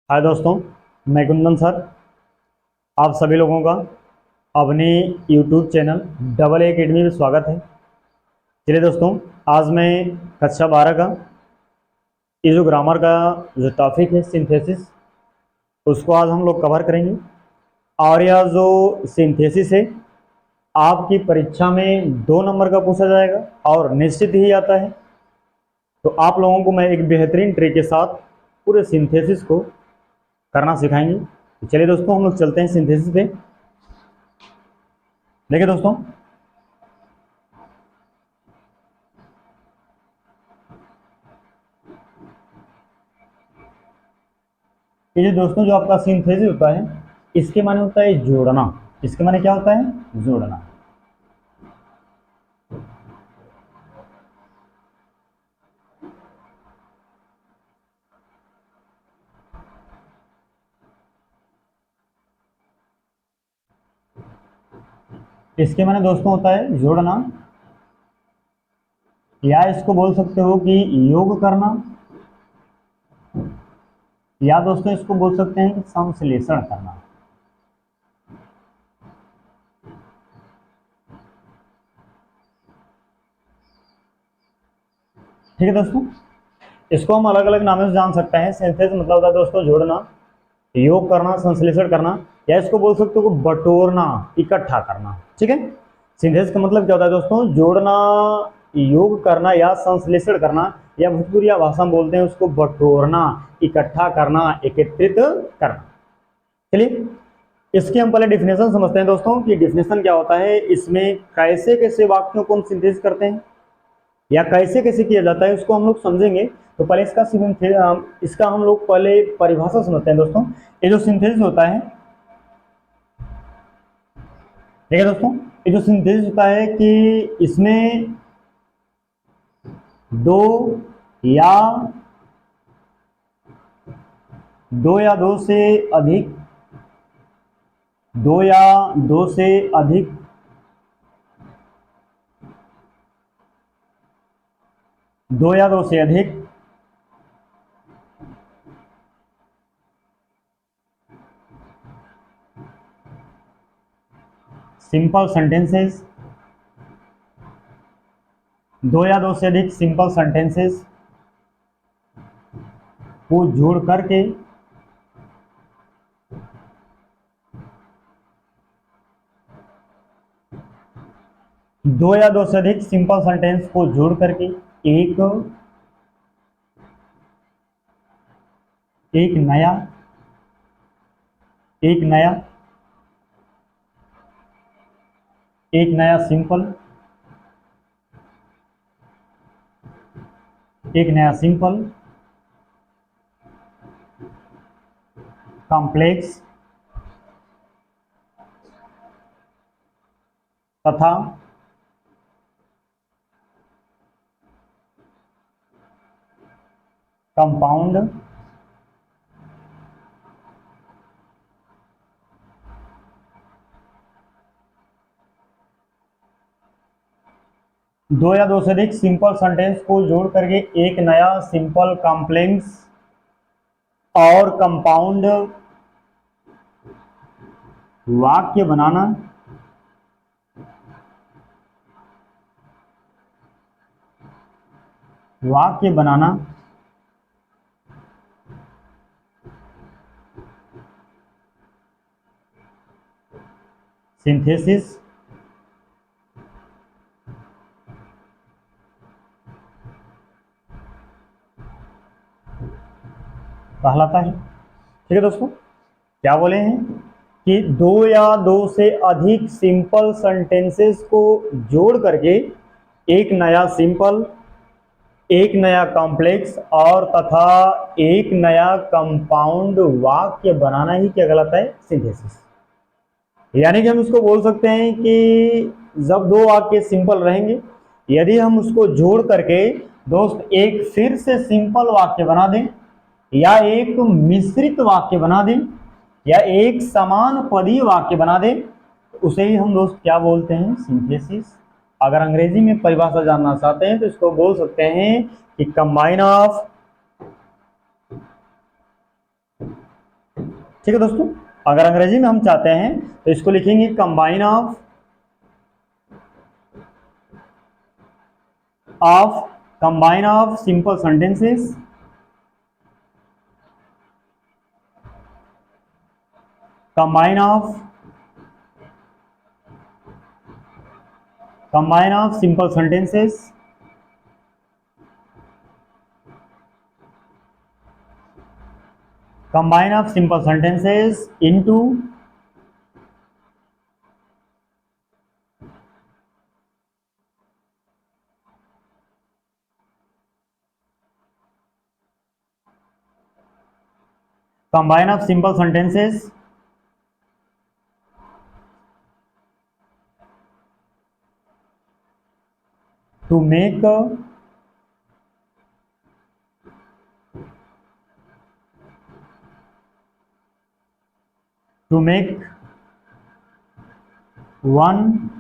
हाय दोस्तों, मैं कुंदन सर आप सभी लोगों का अपने YouTube channel double A academy में स्वागत है। चलिए दोस्तों, आज मैं कक्षा 12 का ये जो ग्रामर का जो टॉपिक है सिंथेसिस, उसको आज हम लोग कवर करेंगे। और यह जो सिंथेसिस है आपकी परीक्षा में 2 नंबर का पूछा जाएगा और निश्चित ही आता है। तो आप लोगों को मैं एक बेहतरीन ट्रिक के साथ पूरे सिंथेसिस को करना सिखाएंगे। तो चलिए दोस्तों, हम लोग चलते हैं सिंथेसिस पे। देखिए दोस्तों, ये जो दोस्तों जो आपका सिंथेसिस होता है, इसके माने होता है जोड़ना। इसके माने क्या होता है? जोड़ना। इसके माने दोस्तों होता है जोड़ना, या इसको बोल सकते हो कि योग करना, या दोस्तों इसको बोल सकते हैं कि संश्लेषण करना। ठीक है दोस्तों, इसको हम अलग अलग नामों से जान सकते हैं। सिंथेसिस मतलब होता है दोस्तों जोड़ना, योग करना, संश्लेषण करना, या इसको बोल सकते हो बटोरना, इकट्ठा करना। ठीक है, सिंथेसिस का मतलब क्या होता है दोस्तों? जोड़ना, योग करना या संश्लेषण करना, या भोजपुरी भाषा में बोलते हैं उसको बटोरना, इकट्ठा करना, एकत्रित करना। चलिए, इसकी हम पहले डिफिनेशन समझते हैं दोस्तों कि डिफिनेशन क्या होता है, इसमें कैसे कैसे वाक्यों को हम सिंथेसिस करते हैं या कैसे कैसे किया जाता है उसको हम लोग समझेंगे। तो पहले इसका हम लोग पहले परिभाषा समझते हैं दोस्तों। ये जो सिंथेसिस होता है, ठीक है दोस्तों, ये जो सिंथेसिस होता है कि इसमें दो या दो से अधिक, दो या दो से अधिक दो या दो से अधिक सिंपल सेंटेंसेस, दो या दो से अधिक सिंपल सेंटेंसेस को जोड़ करके दो या दो से अधिक सिंपल सेंटेंस को जोड़ करके एक एक नया एक नया एक नया सिंपल एक नया सिंपल कॉम्प्लेक्स तथा कंपाउंड दो या दो से अधिक सिंपल सेंटेंस को जोड़ करके एक नया सिंपल कॉम्प्लेक्स और कंपाउंड वाक्य बनाना, वाक्य बनाना सिंथेसिस कहलाता है। ठीक है दोस्तों, क्या बोले हैं कि दो या दो से अधिक सिंपल सेंटेंसेस को जोड़ करके एक नया सिंपल, एक नया कॉम्प्लेक्स और तथा एक नया कंपाउंड वाक्य बनाना ही क्या कहलाता है? सिंथेसिस। यानी कि हम इसको बोल सकते हैं कि जब दो वाक्य सिंपल रहेंगे, यदि हम उसको जोड़ करके दोस्त एक फिर से सिंपल वाक्य बना दें, या एक मिश्रित वाक्य बना दें, या एक समान पदीय वाक्य बना दें, तो उसे ही हम दोस्त क्या बोलते हैं? सिंथेसिस। अगर अंग्रेजी में परिभाषा जानना चाहते हैं तो इसको बोल सकते हैं कि कंबाइन ऑफ ठीक है दोस्तों। अगर अंग्रेजी में हम चाहते हैं तो इसको लिखेंगे combine of simple sentences combine of simple sentences into combine of simple sentences to make one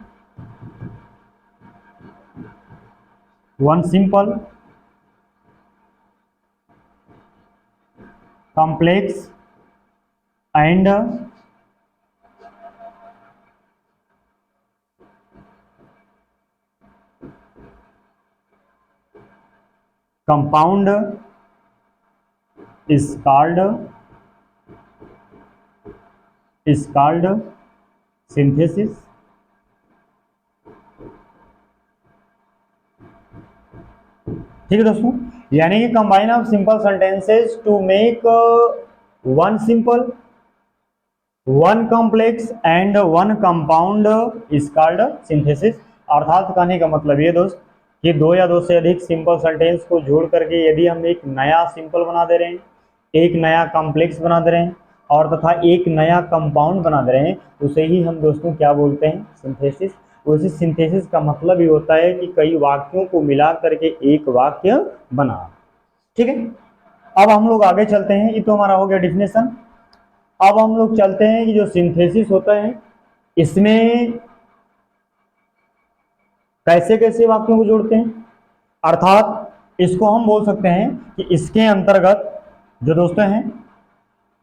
simple, complex and compound is called synthesis। ठीक है दोस्तों, यानी कि combine of simple sentences to make one simple, one complex and one compound is called synthesis. अर्थात कहने का मतलब ये दोस्त कि दो या दो से अधिक सिंपल सेंटेंस को जोड़ करके यदि हम एक नया सिंपल बना दे रहे हैं, एक नया कॉम्प्लेक्स बना दे रहे हैं और तथा एक नया कंपाउंड बना दे रहे हैं, उसे ही हम दोस्तों क्या बोलते हैं, सिंथेसिस। वैसे सिंथेसिस का मतलब ये होता है कि कई वाक्यों को मिला करके एक वाक्य बना। ठीक है, अब हम लोग आगे चलते हैं। ये तो हमारा हो गया डिफिनेशन। अब हम लोग चलते हैं कि जो सिंथेसिस होता है इसमें कैसे कैसे वाक्यों को जोड़ते हैं। अर्थात इसको हम बोल सकते हैं कि इसके अंतर्गत जो दोस्तों हैं,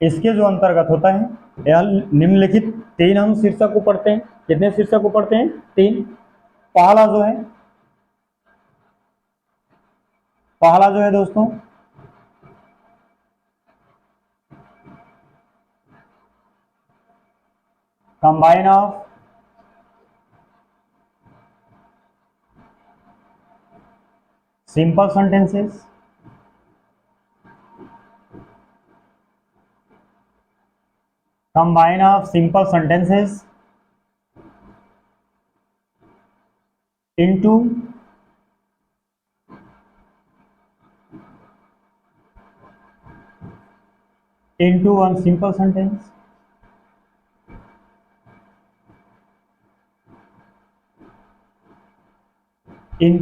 इसके जो अंतर्गत होता है, यह निम्नलिखित तीन हम शीर्षक को पढ़ते हैं। कितने शीर्षक को पढ़ते हैं? तीन। पहला जो है दोस्तों combine of simple sentences into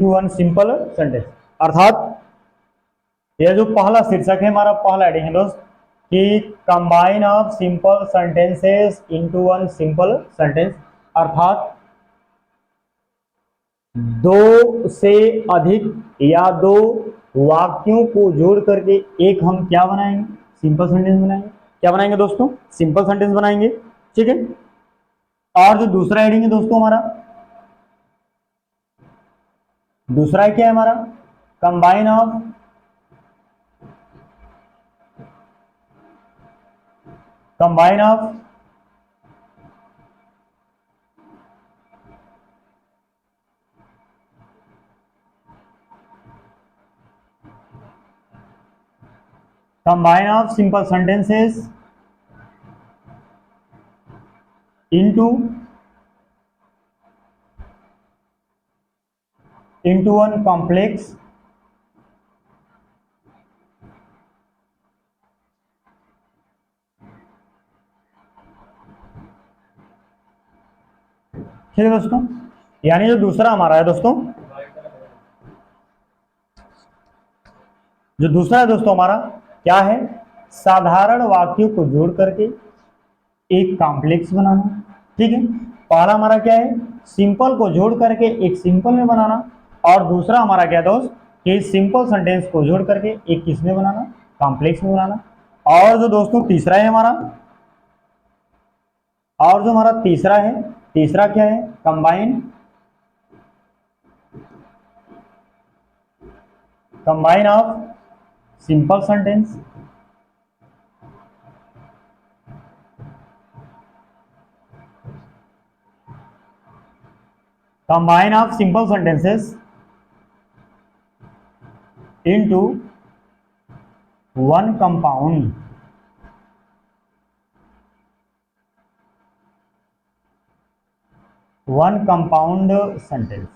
one simple sentence। अर्थात यह जो पहला शीर्षक है हमारा, पहला हेडिंग है दोस्त कि combine of simple sentences into one simple sentence. अर्थात दो से अधिक या दो वाक्यों को जोड़ करके एक हम क्या बनाएंगे, सिंपल सेंटेंस बनाएंगे। क्या बनाएंगे दोस्तों? सिंपल सेंटेंस बनाएंगे। ठीक है, और जो दूसरा हेडिंग है दोस्तों हमारा, दूसरा क्या है हमारा, combine of simple sentences into one complex ठीक है दोस्तों। यानी जो दूसरा हमारा है दोस्तों, जो दूसरा है दोस्तों हमारा क्या है, साधारण वाक्यों को जोड़ करके एक कॉम्प्लेक्स बनाना। ठीक है, पहला हमारा क्या है, सिंपल को जोड़ करके एक सिंपल में बनाना, और दूसरा हमारा क्या दोस्त कि सिंपल सेंटेंस को जोड़ करके एक किस में बनाना, कॉम्प्लेक्स में बनाना। और जो दोस्तों तीसरा है हमारा, और जो हमारा तीसरा है, तीसरा क्या है, combine of simple sentence. Combine of simple sentences into one compound, one compound sentence.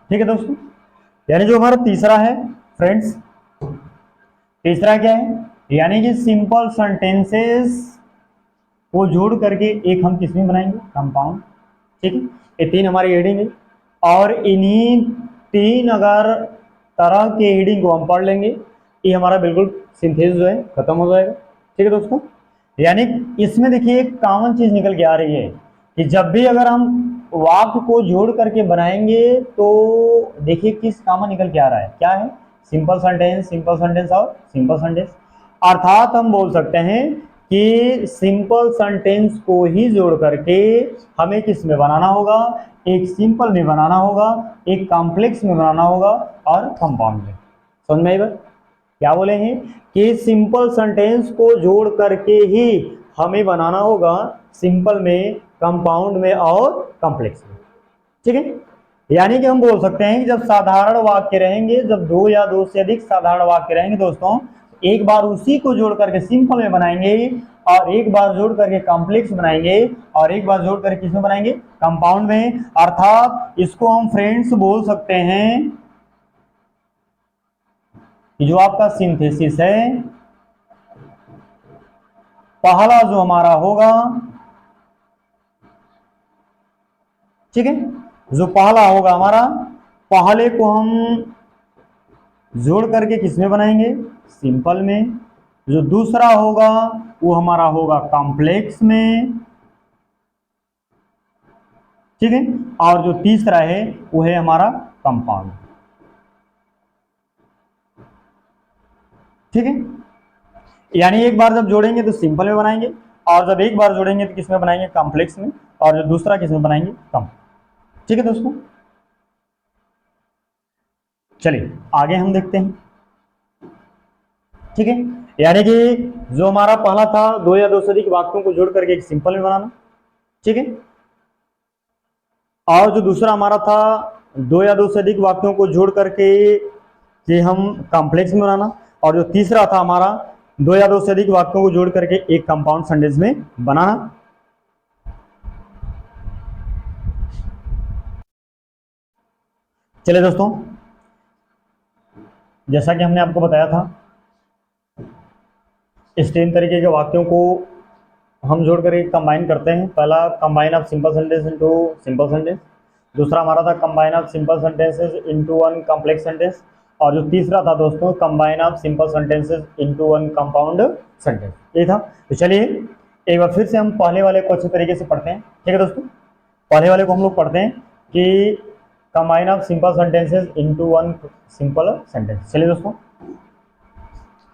ठीक है दोस्तों, यानी जो हमारा तीसरा है फ्रेंड्स, तीसरा क्या है, यानी कि सिंपल सेंटेंसेस को जोड़ करके एक हम किस में बनाएंगे, कंपाउंड। ठीक है, ये तीन हमारी हेडिंग है, और इन्हीं तीन अगर तरह के हेडिंग को हम पढ़ लेंगे, ये हमारा बिल्कुल सिंथेसिस जो है खत्म हो जाएगा। ठीक है दोस्तों, यानी इसमें देखिए एक कॉमन चीज निकल के आ रही है कि जब भी अगर हम वाक्य को जोड़ करके बनाएंगे तो देखिए किस कॉमन निकल के आ रहा है, क्या है, सिंपल सेंटेंस, सिंपल सेंटेंस और सिंपल सेंटेंस। अर्थात हम बोल सकते हैं कि सिंपल सेंटेंस को ही जोड़ करके हमें किस में बनाना होगा, एक सिंपल में बनाना होगा, एक कॉम्प्लेक्स में बनाना होगा और कंपाउंड में। समझ में आई बात? क्या बोले हैं कि सिंपल सेंटेंस को जोड़ करके ही हमें बनाना होगा सिंपल में, कंपाउंड में और कॉम्प्लेक्स में। ठीक है, यानी कि हम बोल सकते हैं कि जब साधारण वाक्य रहेंगे, जब दो या दो से अधिक साधारण वाक्य रहेंगे दोस्तों, एक बार उसी को जोड़ करके सिंपल में बनाएंगे, और एक बार जोड़ करके कॉम्प्लेक्स बनाएंगे, और एक बार जोड़ करके किसमें बनाएंगे, कंपाउंड में। अर्थात इसको हम फ्रेंड्स बोल सकते हैं कि जो आपका सिंथेसिस है, पहला जो हमारा होगा, ठीक है, जो पहला होगा हमारा, पहले को हम जोड़ करके किसमें बनाएंगे, सिंपल में। जो दूसरा होगा वो हमारा होगा कॉम्प्लेक्स में। ठीक है, और जो तीसरा है वो है हमारा कंपाउंड। ठीक है, यानी एक बार जब जोड़ेंगे तो सिंपल में बनाएंगे, और जब एक बार जोड़ेंगे तो किसमें बनाएंगे, कॉम्प्लेक्स में, और जो दूसरा किसमें बनाएंगे, कम। ठीक है दोस्तों, चलिए आगे हम देखते हैं। ठीक है, यानी कि जो हमारा पहला था दो या दो से अधिक वाक्यों को जोड़ करके एक सिंपल में बनाना। ठीक है, और जो दूसरा हमारा था दो या दो से अधिक वाक्यों को जोड़ करके कि हम कॉम्प्लेक्स में बनाना, और जो तीसरा था हमारा दो या दो से अधिक वाक्यों को जोड़ करके एक कंपाउंड सेंटेंस में बनाना। चलिए दोस्तों, जैसा कि हमने आपको बताया था, इस तीन तरीके के वाक्यों को हम जोड़ करके कंबाइन करते हैं। पहला combine of simple sentence into simple sentence, दूसरा हमारा था combine of simple sentences into one complex sentence, और जो तीसरा था दोस्तों combine of simple sentences into one compound sentence. ये था। तो चलिए एक बार फिर से हम पहले वाले को अच्छे तरीके से पढ़ते हैं। ठीक है दोस्तों, पहले वाले को हम लोग पढ़ते हैं कि combine of simple sentences into one simple sentence. चलिए दोस्तों,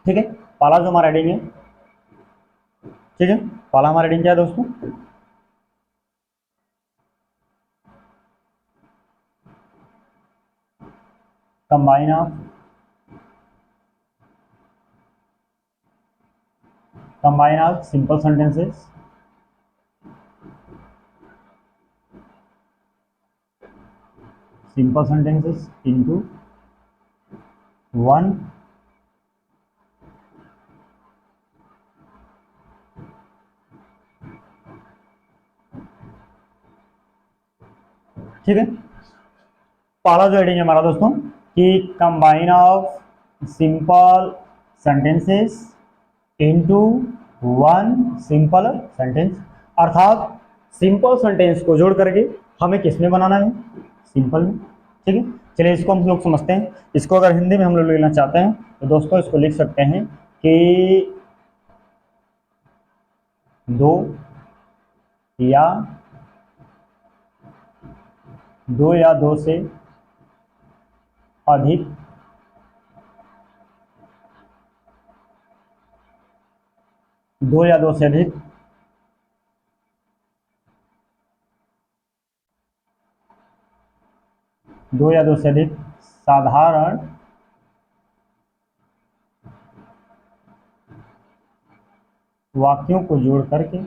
ठीक है, पहला जो हमारा हेडिंग है, ठीक है, पहला हमारा हेडिंग क्या है दोस्तों, combine of simple sentences into one ठीक है, पहला जो हेडिंग है हमारा दोस्तों कि combine of simple sentences into one simple sentence. अर्थात सिंपल सेंटेंस को जोड़ करके हमें किस में बनाना है, सिंपल में। ठीक है, चलिए इसको हम लोग समझते हैं। इसको अगर हिंदी में हम लोग लिखना चाहते हैं तो दोस्तों इसको लिख सकते हैं कि दो या दो से अधिक दो या दो से अधिक साधारण वाक्यों को जोड़ करके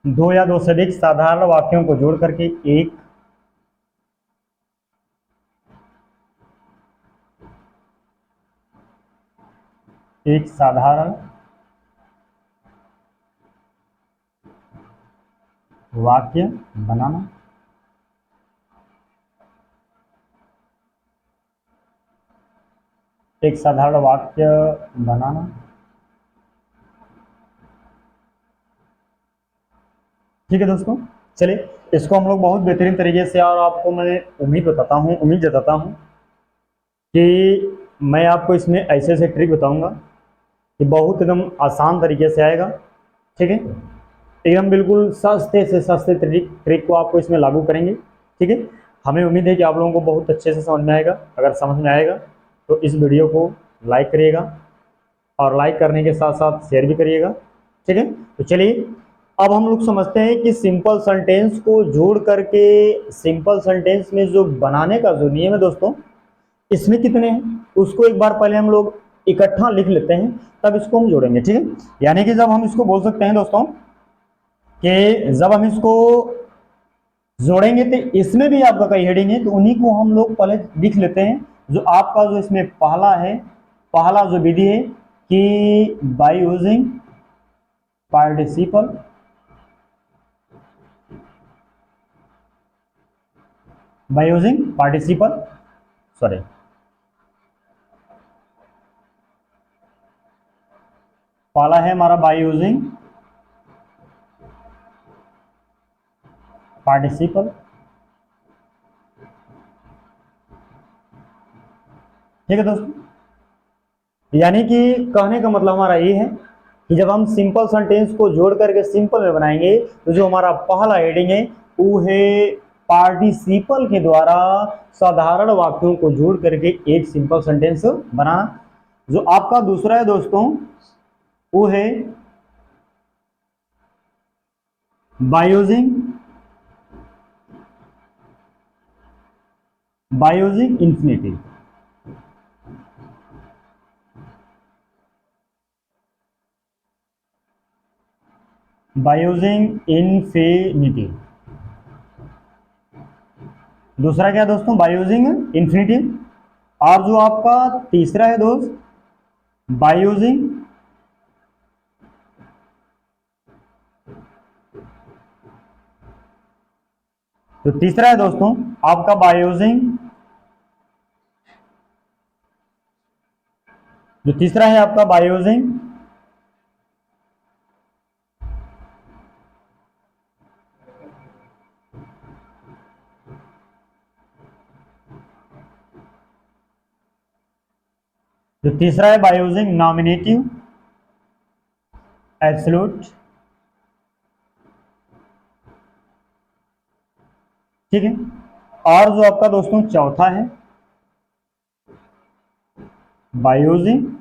दो या दो से अधिक साधारण वाक्यों को जोड़ करके एक साधारण वाक्य बनाना। एक साधारण वाक्य बनाना। ठीक है दोस्तों, चलिए इसको हम लोग बहुत बेहतरीन तरीके से, और आपको मैं उम्मीद जताता हूँ कि मैं आपको इसमें ऐसे ऐसे ट्रिक बताऊंगा कि बहुत एकदम आसान तरीके से आएगा। ठीक है, एकदम बिल्कुल सस्ते से सस्ते ट्रिक को आपको इसमें लागू करेंगे। ठीक है, हमें उम्मीद है कि आप लोगों को बहुत अच्छे से समझ में आएगा। अगर समझ में आएगा तो इस वीडियो को लाइक करिएगा, और लाइक करने के साथ साथ शेयर भी करिएगा। ठीक है, तो चलिए अब हम लोग समझते हैं कि सिंपल सेंटेंस को जोड़ करके सिंपल सेंटेंस में जो बनाने का जो नियम है दोस्तों, इसमें कितने हैं उसको एक बार पहले हम लोग इकट्ठा लिख लेते हैं, तब इसको हम जोड़ेंगे। ठीक है, यानी कि जब हम इसको बोल सकते हैं दोस्तों कि जब हम इसको जोड़ेंगे तो इसमें भी आपका कई हेडिंग है, तो उन्हीं को हम लोग पहले लिख लेते हैं। जो आपका जो इसमें पहला जो विधि है कि बाय यूजिंग पार्टिसिपल, सॉरी, पहला है हमारा बाय यूजिंग पार्टिसिपल। ठीक है दोस्तों, यानी कि कहने का मतलब हमारा ये है कि जब हम सिंपल सेंटेंस को जोड़ करके सिंपल में बनाएंगे तो जो हमारा पहला हेडिंग है वो है पार्टिसिपल के द्वारा साधारण वाक्यों को जोड़ करके एक सिंपल सेंटेंस बनाना। जो आपका दूसरा है दोस्तों वो है by using infinitive. By using infinitive. दूसरा क्या दोस्तों, बाय यूजिंग इंफिनिटिव। और जो आपका तीसरा है दोस्त बाय यूजिंग तो तीसरा है दोस्तों आपका बाय यूजिंग, जो तीसरा है आपका बाय यूजिंग जो तीसरा है बाय यूजिंग नॉमिनेटिव एब्सोल्यूट। ठीक है, और जो आपका दोस्तों चौथा है बाय यूजिंग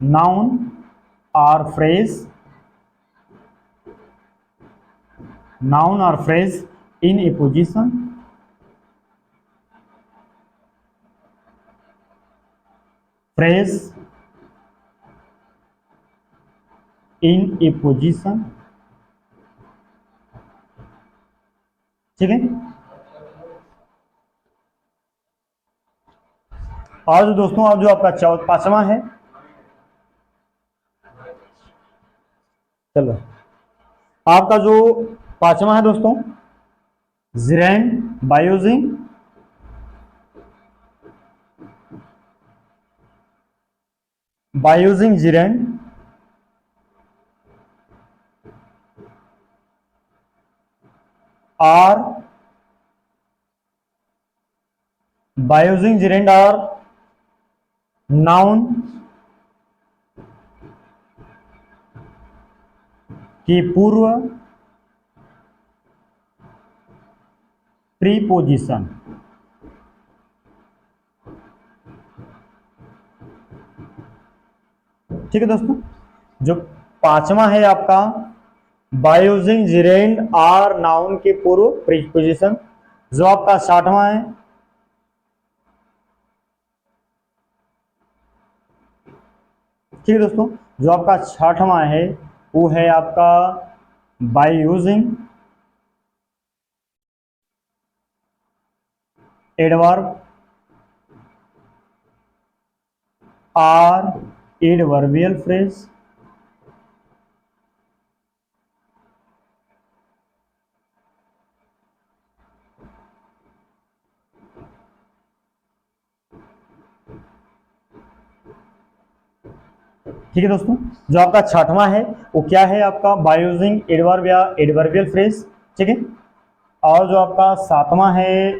नाउन, और फ्रेज, नाउन और phrase in A position, phrase in A position. ठीक है, और जो दोस्तों अब जो आपका पांचवा है, चलो आपका जो पांचवा है दोस्तों जिरेंड बाय यूजिंग जिरेंड, और बाय यूजिंग जिरेंड और नाउन की पूर्व प्रीपोजिशन, ठीक है दोस्तों। जो पांचवा है आपका, बाय यूजिंग जिरेंड आर नाउन के पूर्व प्रीपोजिशन। जो आपका 60वां है, ठीक है दोस्तों, जो आपका 60वां है वो है आपका by using adverb or adverbial phrase. ठीक है दोस्तों, जो आपका 60वां है वो क्या है आपका, बाय यूजिंग एडवर्ब या एडवर्बियल फ्रेज, ठीक है। और जो आपका 7वां है,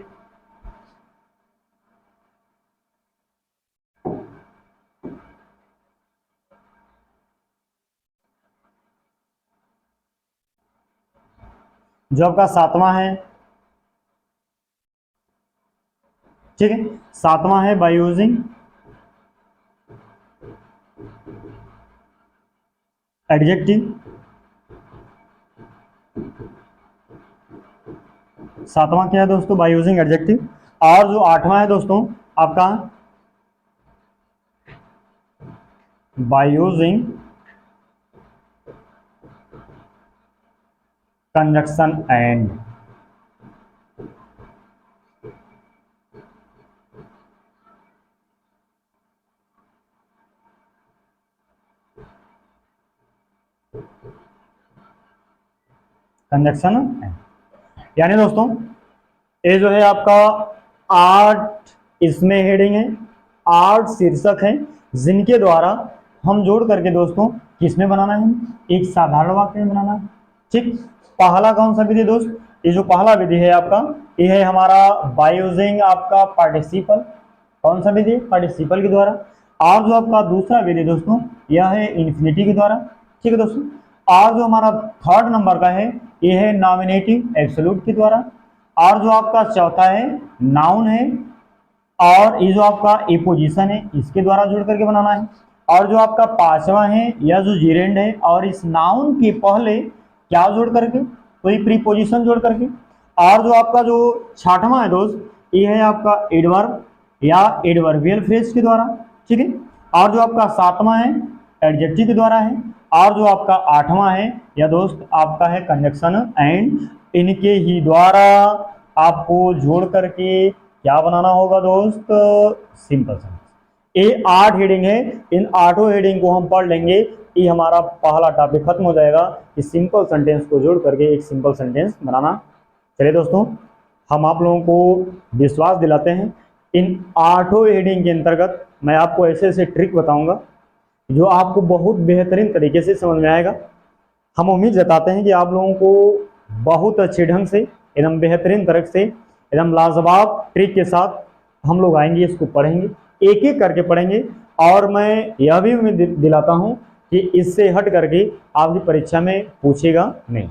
जो आपका 7वां है, ठीक है, 7वां है बाय यूजिंग एडजेक्टिव। 7वां क्या है दोस्तों, बाय यूजिंग एडजेक्टिव। और जो 8वां है दोस्तों आपका by using conjunction and. Conjunction and यानी दोस्तों ये जो है आपका 8 इसमें हेडिंग है, 8 शीर्षक हैं जिनके द्वारा हम जोड़ करके दोस्तों किसमें बनाना है, एक साधारण वाक्य में बनाना है, ठीक। पहला कौन सा विधि दोस्त, ये जो पहला विधि है आपका ये है हमारा बाय यूजिंग आपका पार्टिसिपल। कौन सा विधि, पार्टिसिपल के द्वारा। और जो आपका दूसरा विधि दोस्तों यह है इन्फिनिटी के द्वारा, ठीक है दोस्तों। और जो हमारा थर्ड नंबर का है ये है नॉमिनेटिव एब्सोल्यूट के द्वारा। और जो आपका चौथा है नाउन है, और ये जो आपका एपोजिशन है इसके द्वारा जोड़ करके बनाना है। और जो आपका पांचवा है यह जो जीरेंड है, और इस नाउन के पहले क्या जोड़ करके, कोई प्रीपोजिशन जोड़ करके। और जो आपका जो 6वां है दोस्त ये है आपका एडवर्ब या एडवर्बियल फ्रेज के द्वारा, ठीक है। और जो आपका 7वां है एडजेक्टिव के द्वारा है। और जो आपका 8वां है यह दोस्त आपका है कंजक्शन एंड। इनके ही द्वारा आपको जोड़ करके क्या बनाना होगा दोस्त, सिंपल सेंटेंस। ये 8 हेडिंग है, इन 8 हेडिंग को हम पढ़ लेंगे, ये हमारा पहला टॉपिक खत्म हो जाएगा कि सिंपल सेंटेंस को जोड़ करके एक सिंपल सेंटेंस बनाना। चलिए दोस्तों, हम आप लोगों को विश्वास दिलाते हैं, इन 8 हेडिंग के अंतर्गत मैं आपको ऐसे ऐसे ट्रिक बताऊंगा जो आपको बहुत बेहतरीन तरीके से समझ में आएगा। हम उम्मीद जताते हैं कि आप लोगों को बहुत अच्छे ढंग से, एकदम बेहतरीन तरह से, एकदम लाजवाब ट्रिक के साथ हम लोग आएंगे, इसको पढ़ेंगे, एक एक करके पढ़ेंगे। और मैं यह भी उम्मीद दिलाता हूं कि इससे हट करके आपकी परीक्षा में पूछेगा नहीं,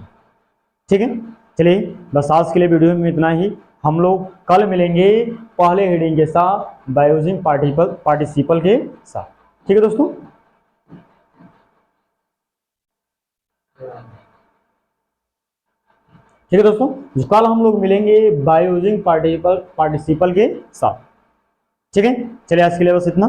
ठीक है। चलिए बस आज के लिए वीडियो में इतना ही। हम लोग कल मिलेंगे पहले हेडिंग के साथ बाय यूजिंग पार्टिसिपल के साथ, ठीक है दोस्तों। ठीक है दोस्तों, कल हम लोग मिलेंगे बाय यूजिंग पार्टिसिपल के साथ, ठीक है। चलिए आज के लिए बस इतना।